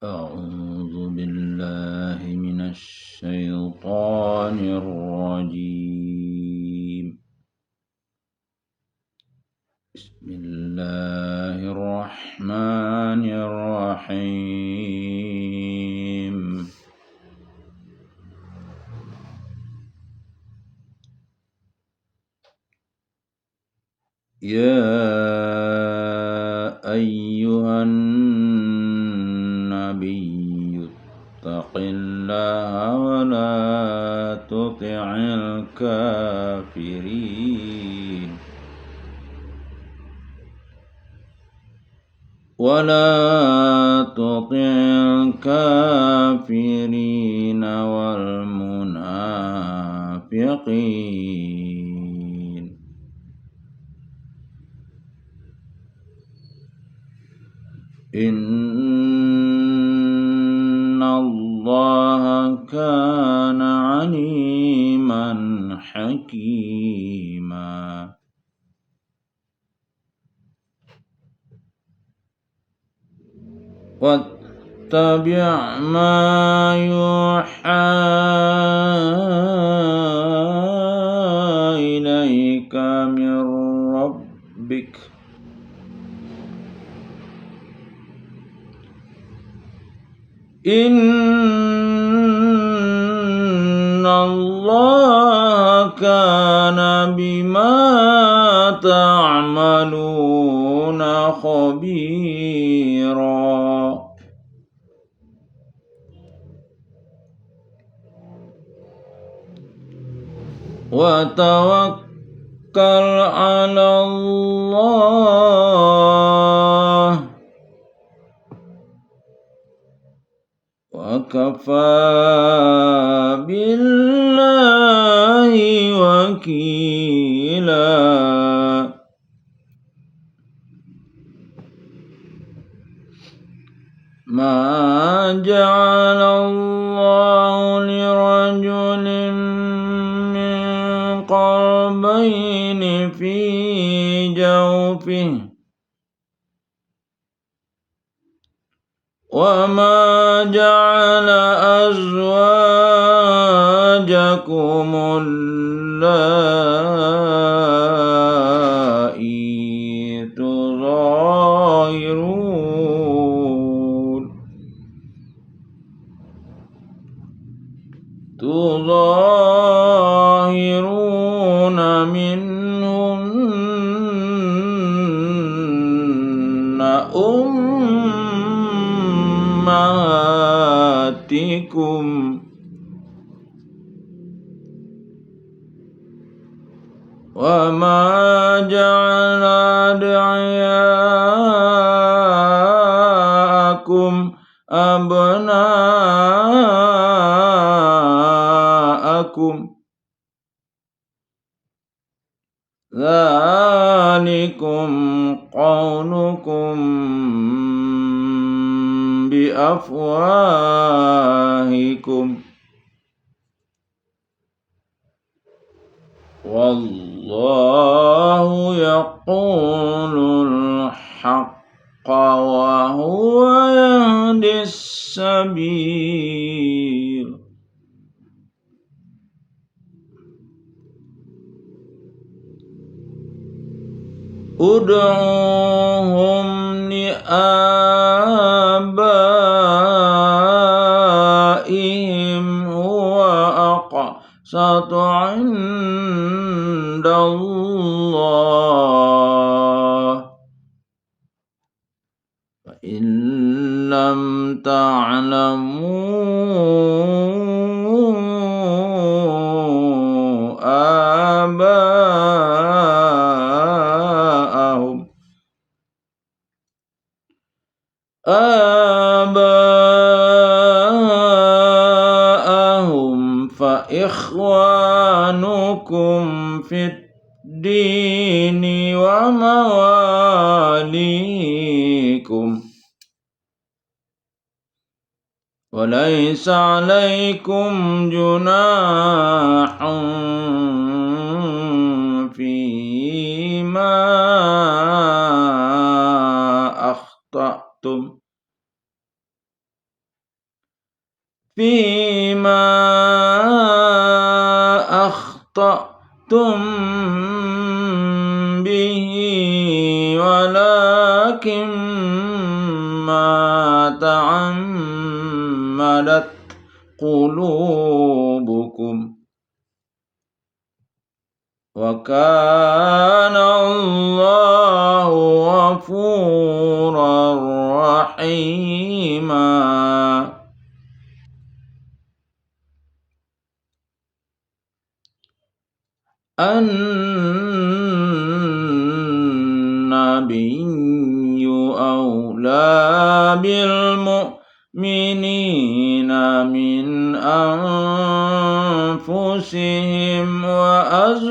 أعوذ بالله من الشيطان الرجيم. بسم الله الرحمن الرحيم. يا أيها النبي اتق الله ولا تطع الكافرين والمنافقين إن الله كان عليما حكيما. واتبع ما يوحى إليك من ربك إن الله كان بما تعملون خبيرا. وتوكل على الله وكفى بالله وكيلا. ما جعل الله لرجل من قلبين في جوفه وما جعل أزواجكم اللائي تظاهرون منهن أمهاتكم وما جعل أدعياءكم أبناءكم ذلكم قولكم بأفواهكم والله يقول الحق وهو يهدي السبيل. ادعوهم لآبائهم هو أقسط عند الله فإن لم تعلموا آباءهم فإخوانكم في الدين ومواليكم وليس عليكم جناح فيما أخطأتم فيما أخطأتم به ولكن ما تعمدت قلوبكم وكان الله غفورا رحيما. النبي أولى بالمؤمنين من أنفسهم وأزواجه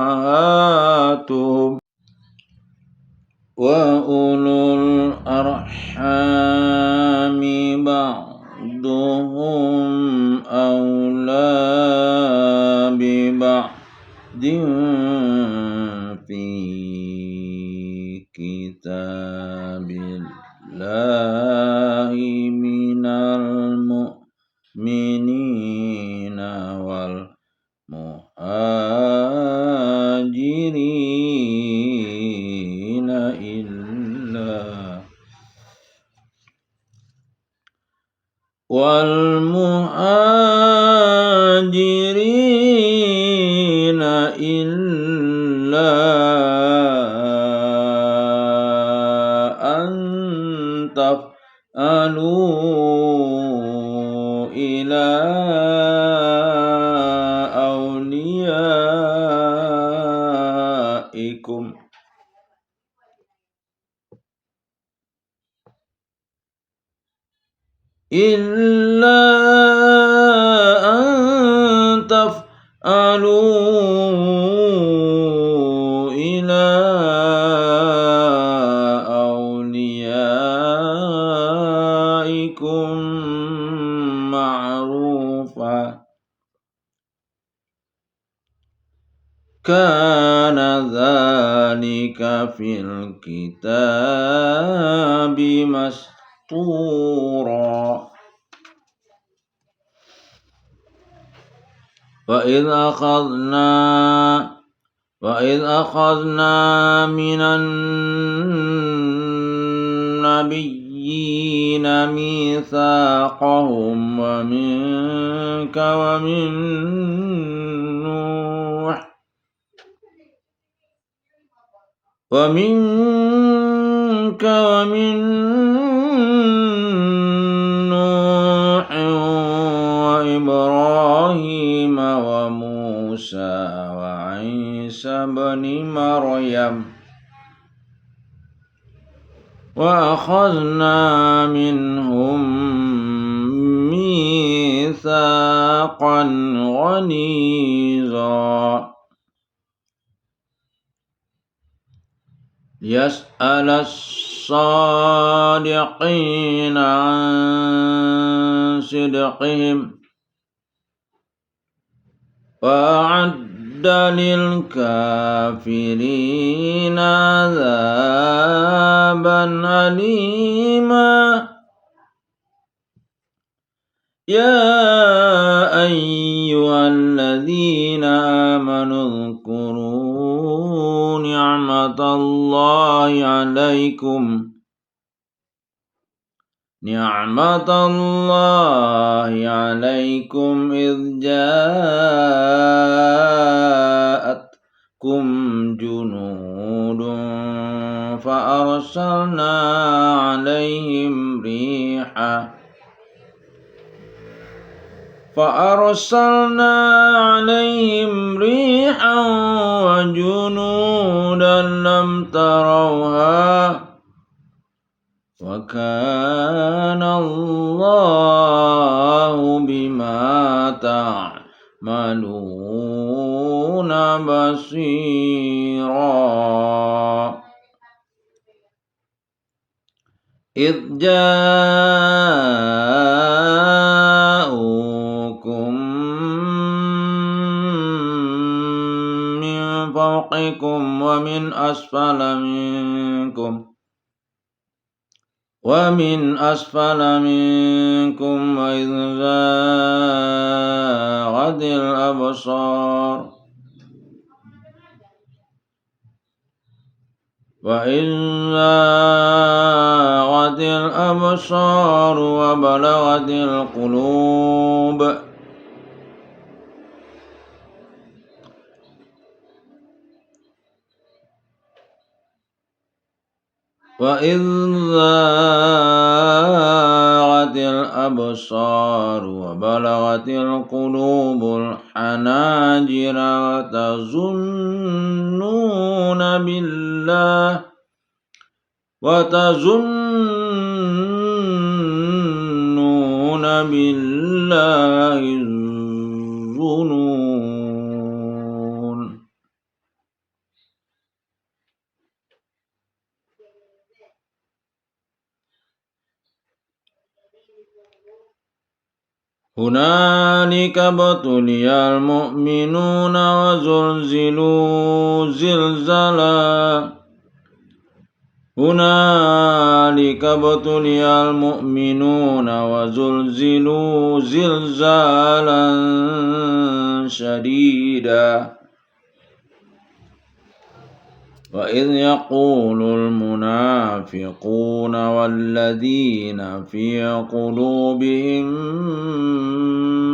أمهاتهم وأولو الأرحام بعضهم أولى ببعض في كتاب الله من المؤمنين والمهاجرين إلا أن تفعلوا إلى أوليائكم إلا أن تفعلوا إلى أوليائكم معروفا كان ذلك في الكتاب مسطورا. وإذ أخذنا من النبيين ميثاقهم ومنك ومن نوح وإبراهيم وموسى وعيسى بن مريم وأخذنا منهم ميثاقا غليظا ليسأل الصادقين عن صدقهم وأعد للكافرين عذابا أليما. يا أيها الذين آمنوا اذكروا نعمة الله عليكم إذ جاءتكم جنود فأرسلنا عليهم ريحا وجنودا لم تروها وكان الله بما تعملون بصيرا. إذ جاءوكم من فوقكم ومن أسفل منكم وإذ زاغت الأبصار وبلغت القلوب الحناجر وتظنون بالله الظنون. هنالك ابتلي المؤمنون وزلزلوا زلزالا شديدا. وإذ يقول المنافقون والذين في قلوبهم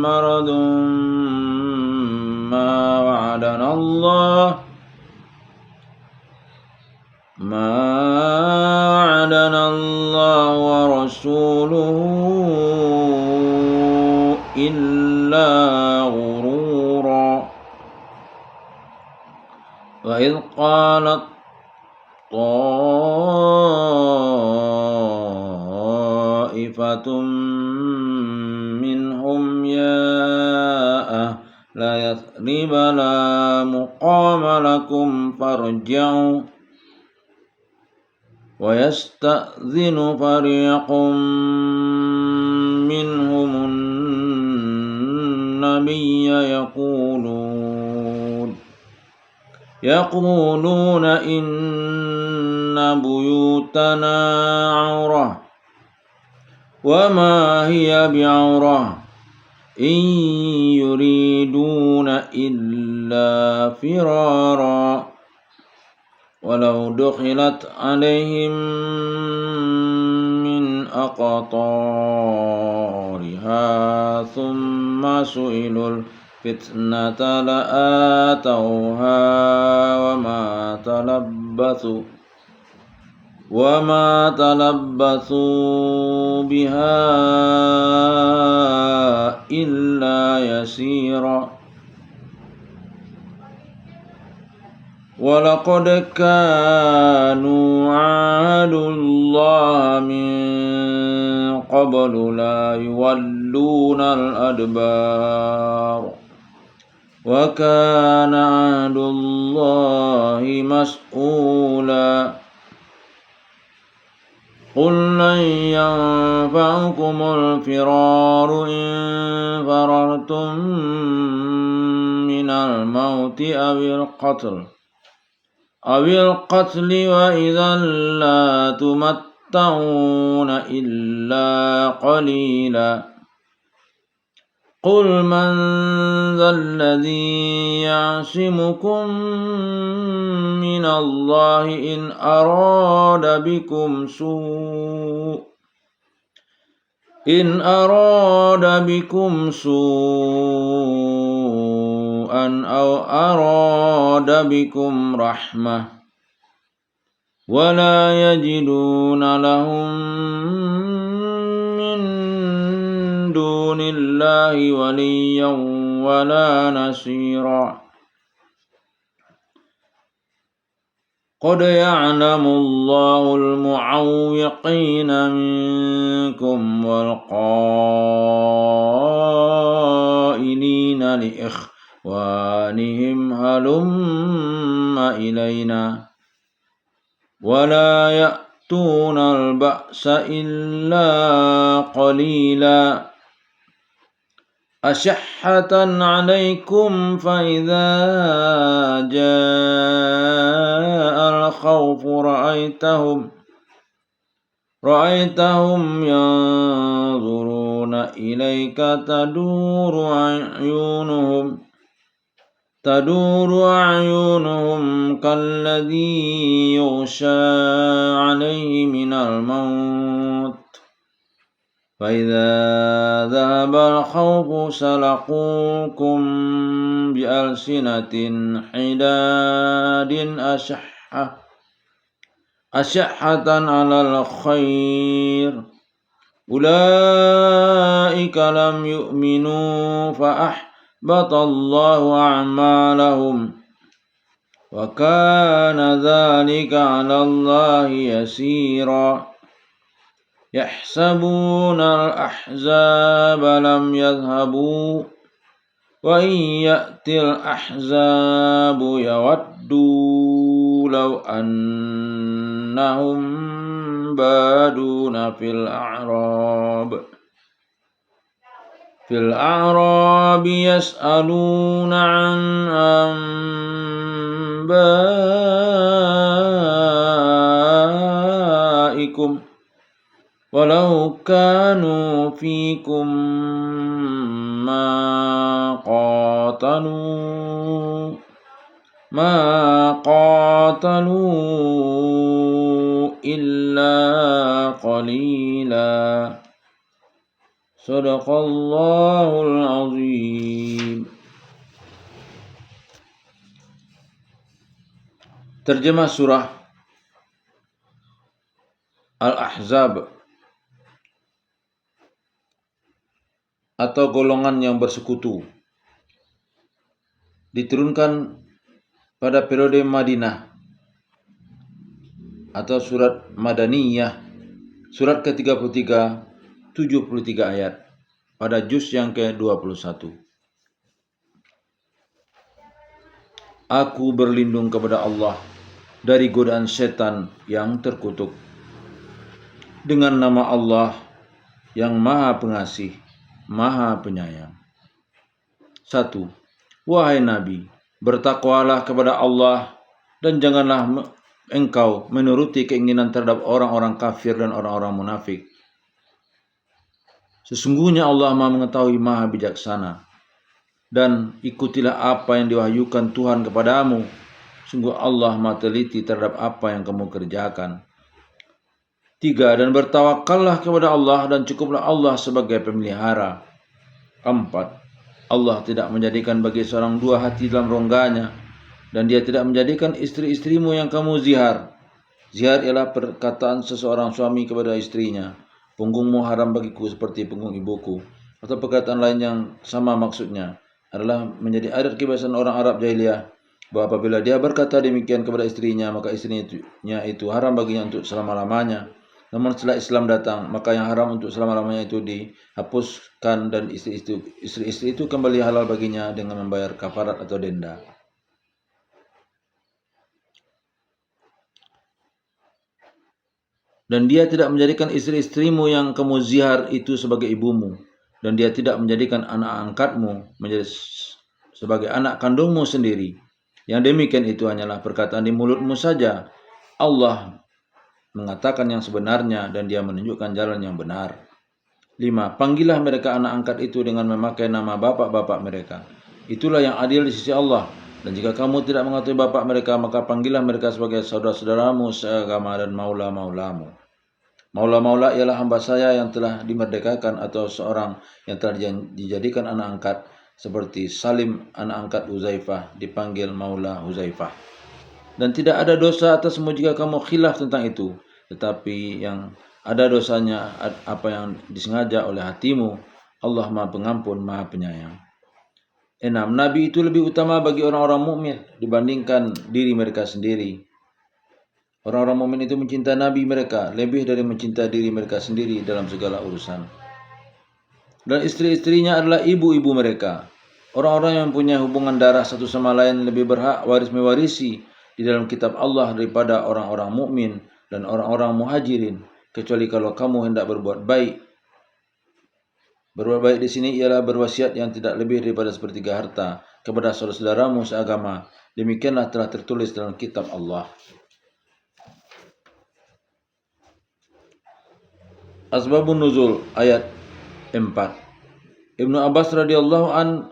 مرض ما وعدنا الله ورسوله إلا غرورا. وإذ قالت طائفة منهم يا أهل يثرب لا مقام لكم فارجعوا. ويستأذن فريق منهم النبي يقولون إن بيوتنا عورة وما هي بعورة إن يريدون إلا فرارا ولو دخلت عليهم من أقطارها ثم سئلوا الفتنة لآتوها وما تلبثوا بها إلا يسيرا. ولقد كانوا عاهدوا الله من قبل لا يولون الأدبار وكان عهد الله مسؤولا. قل لن ينفعكم الفرار إن فررتم من الموت أو القتل وإذا لا تمتعون إلا قليلا. قل من ذا الذي يعصمكم من الله إن أراد بكم سوءا أو أراد بكم رحمة ولا يجدون لهم من دون الله وليا ولا نصيرا. قد يعلم الله المعوقين منكم والقائلين لإخوانهم هلم إلينا ولا يأتون البأس إلا قليلا أشحة عليكم فإذا جاء الخوف رأيتهم ينظرون إليك تدور أعينهم كالذي يغشى عليه من الموت فإذا ذهب الخوف سلقوكم بألسنة حداد أشحة على الخير أولئك لم يؤمنوا فأحبط الله أعمالهم وكان ذلك على الله يسيرا يحسبون الأحزاب لم يذهبوا وإن يأتي الأحزاب يودوا لو أنهم بادون في الأعراب يسألون عن أنبائكم ولو كانوا فيكم ما قاتلوا إلا قليلا صدق الله العظيم. Terjemah surah Al-Ahzab atau golongan yang bersekutu diturunkan pada periode Madinah atau surat Madaniyah, surat ke-33, 73 ayat pada juz yang ke-21. Aku berlindung kepada Allah dari godaan setan yang terkutuk. Dengan nama Allah yang Maha Pengasih, Maha Penyayang. 1. Wahai Nabi, bertakwalah kepada Allah dan janganlah engkau menuruti keinginan terhadap orang-orang kafir dan orang-orang munafik. Sesungguhnya Allah Maha mengetahui, Maha bijaksana. Dan ikutilah apa yang diwahyukan Tuhan kepadamu. Sungguh Allah Maha teliti terhadap apa yang kamu kerjakan. 3. Dan bertawakallah kepada Allah dan cukuplah Allah sebagai pemelihara. 4. Allah tidak menjadikan bagi seorang dua hati dalam rongganya, dan Dia tidak menjadikan istri-istrimu yang kamu zihar. Zihar ialah perkataan seseorang suami kepada istrinya, punggungmu haram bagiku seperti punggung ibuku, atau perkataan lain yang sama maksudnya, adalah menjadi adat kebiasaan orang Arab jahiliyah, bahwa apabila dia berkata demikian kepada istrinya, maka istrinya itu haram baginya untuk selama-lamanya. Namun setelah Islam datang, maka yang haram untuk selama-lamanya itu dihapuskan dan istri-istri itu kembali halal baginya dengan membayar kafarat atau denda. Dan Dia tidak menjadikan istri-istrimu yang kamu zihar itu sebagai ibumu, dan Dia tidak menjadikan anak angkatmu menjadi sebagai anak kandungmu sendiri. Yang demikian itu hanyalah perkataan di mulutmu saja. Allah mengatakan yang sebenarnya dan Dia menunjukkan jalan yang benar. 5. Panggillah mereka anak angkat itu dengan memakai nama bapak-bapak mereka. Itulah yang adil di sisi Allah. Dan jika kamu tidak mengetahui bapak mereka, maka panggillah mereka sebagai saudara-saudaramu seagama dan maula-maulamu. Maula-maula ialah hamba saya yang telah dimerdekakan atau seorang yang telah dijadikan anak angkat, seperti Salim anak angkat Huzaifah dipanggil maula Huzaifah. Dan tidak ada dosa atasmu jika kamu khilaf tentang itu, tetapi yang ada dosanya apa yang disengaja oleh hatimu. Allah Maha Pengampun, Maha Penyayang. 6. Nabi itu lebih utama bagi orang-orang mukmin dibandingkan diri mereka sendiri. Orang-orang mukmin itu mencintai Nabi mereka lebih dari mencintai diri mereka sendiri dalam segala urusan. Dan istri-istrinya adalah ibu-ibu mereka. Orang-orang yang punya hubungan darah satu sama lain lebih berhak mewarisi di dalam kitab Allah daripada orang-orang mukmin dan orang-orang muhajirin, kecuali kalau kamu hendak berbuat baik. Berbuat baik di sini ialah berwasiat yang tidak lebih daripada sepertiga harta kepada saudara-saudaramu seagama. Demikianlah telah tertulis dalam kitab Allah. Asbabun Nuzul ayat 4. Ibnu Abbas radhiyallahu an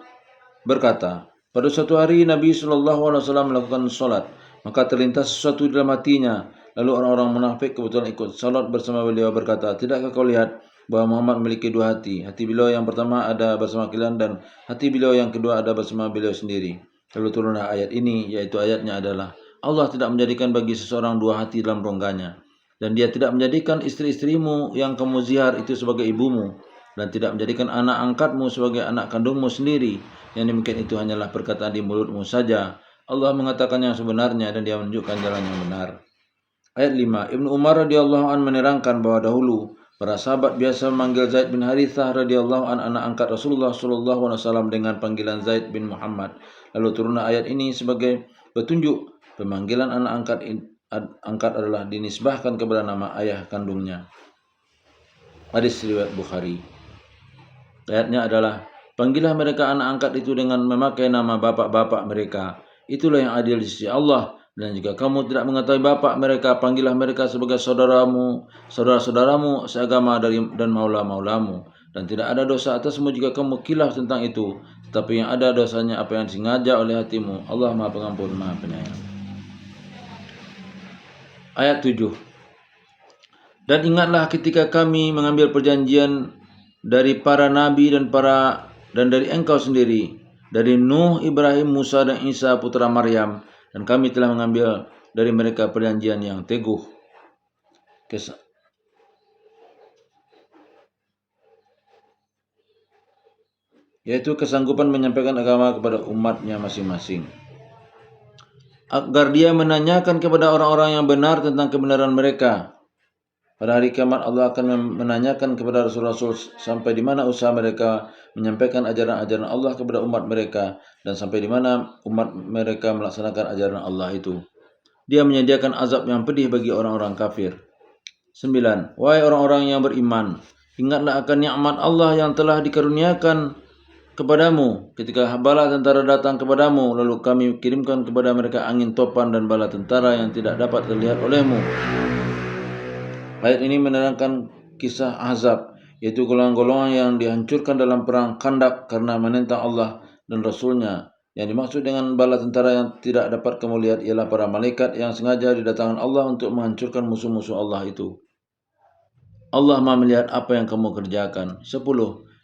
berkata, pada suatu hari Nabi SAW melakukan solat, maka terlintas sesuatu di dalam hatinya. Lalu orang-orang munafik kebetulan ikut salat bersama beliau berkata, tidakkah kau lihat bahwa Muhammad memiliki dua hati? Hati beliau yang pertama ada bersama kalian dan hati beliau yang kedua ada bersama beliau sendiri. Lalu turunlah ayat ini, yaitu ayatnya adalah, Allah tidak menjadikan bagi seseorang dua hati dalam rongganya. Dan dia tidak menjadikan istri-istrimu yang kamu zihar itu sebagai ibumu, dan tidak menjadikan anak angkatmu sebagai anak kandungmu sendiri. Yang demikian itu hanyalah perkataan di mulutmu saja. Allah mengatakan yang sebenarnya dan dia menunjukkan jalan yang benar. Ayat 5. Ibnu Umar radhiyallahu an menerangkan bahwa dahulu para sahabat biasa memanggil Zaid bin Harithah radhiyallahu an anak angkat Rasulullah sallallahu alaihi wasallam dengan panggilan Zaid bin Muhammad. Lalu turunlah ayat ini sebagai petunjuk pemanggilan anak angkat adalah dinisbahkan kepada nama ayah kandungnya. Hadis riwayat Bukhari. Ayatnya adalah, panggillah mereka anak angkat itu dengan memakai nama bapak-bapak mereka. Itulah yang adil di sisi Allah. Dan jika kamu tidak mengetahui bapak mereka, panggillah mereka sebagai saudara-saudaramu seagama dan maula-maulamu. Dan tidak ada dosa atasmu jika kamu khilaf tentang itu. Tetapi yang ada dosanya apa yang disengaja oleh hatimu. Allah Maha Pengampun, Maha Penyayang. Ayat 7. Dan ingatlah ketika kami mengambil perjanjian dari para nabi dan dari engkau sendiri, dari Nuh, Ibrahim, Musa dan Isa putra Maryam, dan kami telah mengambil dari mereka perjanjian yang teguh. Yaitu kesanggupan menyampaikan agama kepada umatnya masing-masing. Agar dia menanyakan kepada orang-orang yang benar tentang kebenaran mereka. Pada hari kiamat Allah akan menanyakan kepada Rasul-Rasul sampai di mana usaha mereka menyampaikan ajaran-ajaran Allah kepada umat mereka dan sampai di mana umat mereka melaksanakan ajaran Allah itu. Dia menyediakan azab yang pedih bagi orang-orang kafir. 9. Wahai orang-orang yang beriman, ingatlah akan nikmat Allah yang telah dikaruniakan kepadamu ketika bala tentara datang kepadamu, lalu kami kirimkan kepada mereka angin topan dan bala tentara yang tidak dapat terlihat olehmu. Ayat ini menerangkan kisah Ahzab, yaitu golongan-golongan yang dihancurkan dalam perang Khandaq karena menentang Allah dan Rasulnya. Yang dimaksud dengan bala tentara yang tidak dapat kamu lihat ialah para malaikat yang sengaja didatangkan Allah untuk menghancurkan musuh-musuh Allah itu. Allah Maha melihat apa yang kamu kerjakan. 10.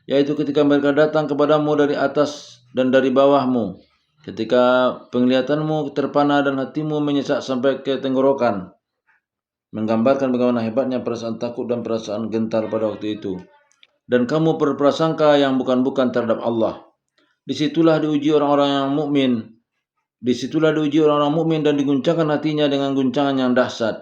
Yaitu ketika mereka datang kepadamu dari atas dan dari bawahmu, ketika penglihatanmu terpana dan hatimu menyesak sampai ke tenggorokan, menggambarkan bagaimana hebatnya perasaan takut dan perasaan gentar pada waktu itu. Dan kamu berprasangka yang bukan-bukan terhadap Allah. Disitulah diuji orang-orang yang mukmin. Disitulah diuji orang-orang mukmin dan diguncangkan hatinya dengan guncangan yang dahsyat.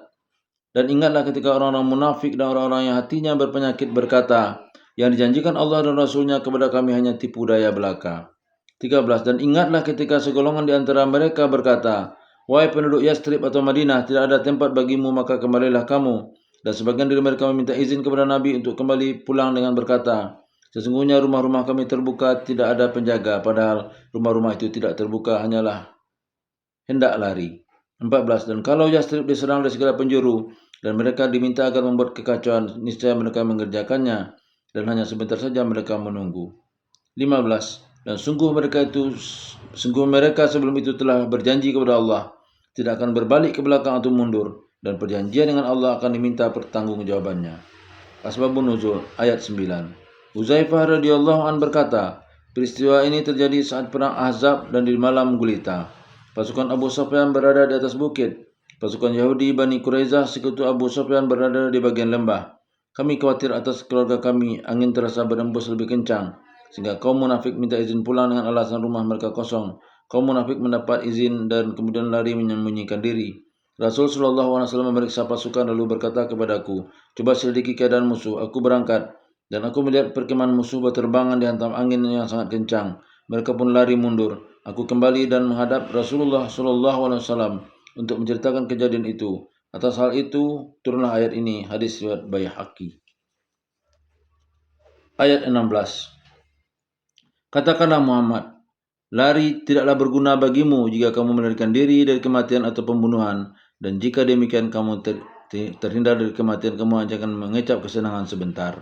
Dan ingatlah ketika orang-orang munafik dan orang-orang yang hatinya berpenyakit berkata, yang dijanjikan Allah dan Rasulnya kepada kami hanya tipu daya belaka. 13. Dan ingatlah ketika segolongan di antara mereka berkata, wahai penduduk Yastrib atau Madinah, tidak ada tempat bagimu, maka kembalilah kamu. Dan sebagian dari mereka meminta izin kepada Nabi untuk kembali pulang dengan berkata, sesungguhnya rumah-rumah kami terbuka, tidak ada penjaga, padahal rumah-rumah itu tidak terbuka, hanyalah hendak lari. 14. Dan kalau Yastrib diserang dari segala penjuru, dan mereka diminta agar membuat kekacauan, niscaya mereka mengerjakannya, dan hanya sebentar saja mereka menunggu. 15. Dan sungguh mereka sebelum itu telah berjanji kepada Allah, tidak akan berbalik ke belakang atau mundur, dan perjanjian dengan Allah akan diminta pertanggungjawabannya. Asbabun Nuzul ayat 9. Uzaifah radhiyallahu an berkata, peristiwa ini terjadi saat perang Ahzab dan di malam gulita. Pasukan Abu Sufyan berada di atas bukit. Pasukan Yahudi Bani Quraizah sekutu Abu Sufyan berada di bagian lembah. Kami khawatir atas keluarga kami, angin terasa berembus lebih kencang, sehingga kaum munafik minta izin pulang dengan alasan rumah mereka kosong. Kaum munafik mendapat izin dan kemudian lari menyembunyikan diri. Rasul SAW memeriksa pasukan lalu berkata kepadaku, coba selidiki keadaan musuh. Aku berangkat dan aku melihat perkemahan musuh berterbangan dihantam angin yang sangat kencang. Mereka pun lari mundur. Aku kembali dan menghadap Rasulullah SAW untuk menceritakan kejadian itu. Atas hal itu turunlah ayat ini, hadis riwayat Baihaqi. Ayat 16. Katakanlah Muhammad, lari tidaklah berguna bagimu jika kamu melarikan diri dari kematian atau pembunuhan, dan jika demikian kamu terhindar dari kematian, kamu hanya akan mengecap kesenangan sebentar.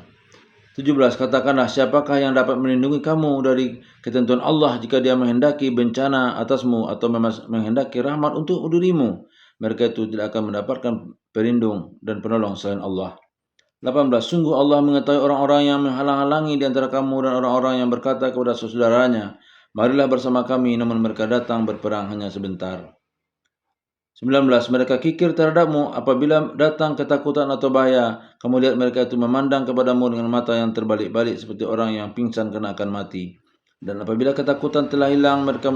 17. Katakanlah, siapakah yang dapat melindungi kamu dari ketentuan Allah jika dia menghendaki bencana atasmu atau menghendaki rahmat untuk dirimu? Mereka itu tidak akan mendapatkan pelindung dan penolong selain Allah. 18. Sungguh Allah mengetahui orang-orang yang menghalang-halangi di antara kamu dan orang-orang yang berkata kepada saudaranya, marilah bersama kami, namun mereka datang berperang hanya sebentar. 19. Mereka kikir terhadapmu apabila datang ketakutan atau bahaya. Kamu lihat mereka itu memandang kepadamu dengan mata yang terbalik-balik seperti orang yang pingsan karena akan mati. Dan apabila ketakutan telah hilang, mereka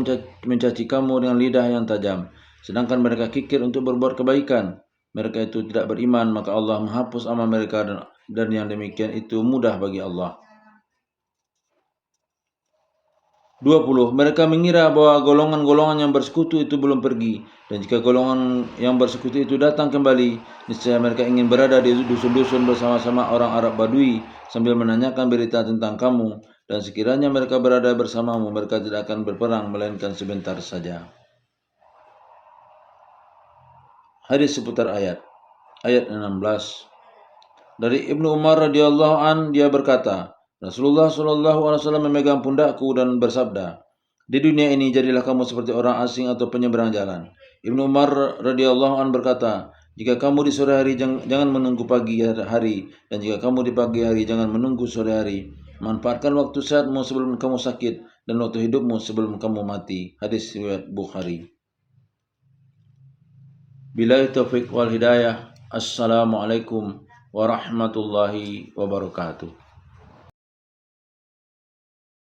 mencaci kamu dengan lidah yang tajam. Sedangkan mereka kikir untuk berbuat kebaikan. Mereka itu tidak beriman, maka Allah menghapus amal mereka, dan yang demikian itu mudah bagi Allah. 20. Mereka mengira bahwa golongan-golongan yang bersekutu itu belum pergi, dan jika golongan yang bersekutu itu datang kembali, niscaya mereka ingin berada di dusun-dusun bersama-sama orang Arab Badui sambil menanyakan berita tentang kamu, dan sekiranya mereka berada bersamamu, mereka tidak akan berperang melainkan sebentar saja. Hadis seputar ayat 16. Dari Ibnu Umar radhiyallahu an, dia berkata, Rasulullah SAW memegang pundakku dan bersabda, di dunia ini jadilah kamu seperti orang asing atau penyeberang jalan. Ibnu Umar radhiyallahu an berkata, jika kamu di sore hari jangan menunggu pagi hari, dan jika kamu di pagi hari jangan menunggu sore hari. Manfaatkan waktu sehatmu sebelum kamu sakit, dan waktu hidupmu sebelum kamu mati. Hadis riwayat Bukhari. Billahi taufiq wal hidayah. Assalamualaikum warahmatullahi wabarakatuh.